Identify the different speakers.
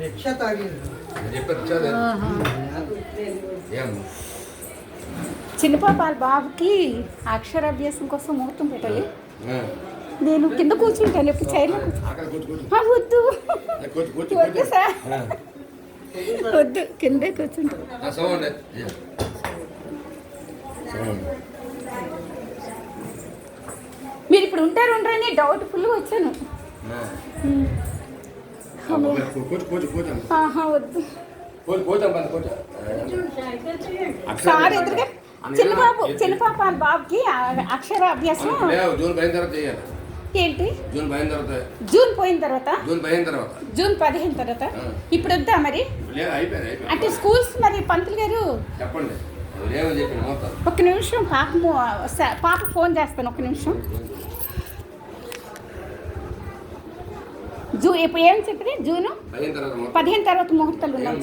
Speaker 1: Rickshaw తాగింది.
Speaker 2: చిన్న పాప వాళ్ళ బాబుకి అక్షరాభ్యాసం కోసం ముహూర్తం పెట్టాలి. నేను కింద కూర్చుంటాను, ఎప్పుడు చైర్లో వద్దు వద్దు సార్, వద్దు కిందే కూర్చుంటాను. మీరు ఇప్పుడు ఉంటారు ఉండరని డౌట్ ఫుల్గా వచ్చాను. వద్దు సార్ ఎదురుగా చిన్న పాప వాళ్ళ బాబుకి అక్షరాభ్యాసం ఏంటి జూన్ పోయిన తర్వాత జూన్ 15 తర్వాత ఇప్పుడు వద్దా మరి? అంటే స్కూల్స్ మరి పంతులు గారు ఒక్క నిమిషం, పాప ఫోన్ చేస్తాను, ఒక్క నిమిషం. ఇప్పుడు ఏం చెప్పి జూను 15 తర్వాత ముహూర్తాలు ఉన్నాయి.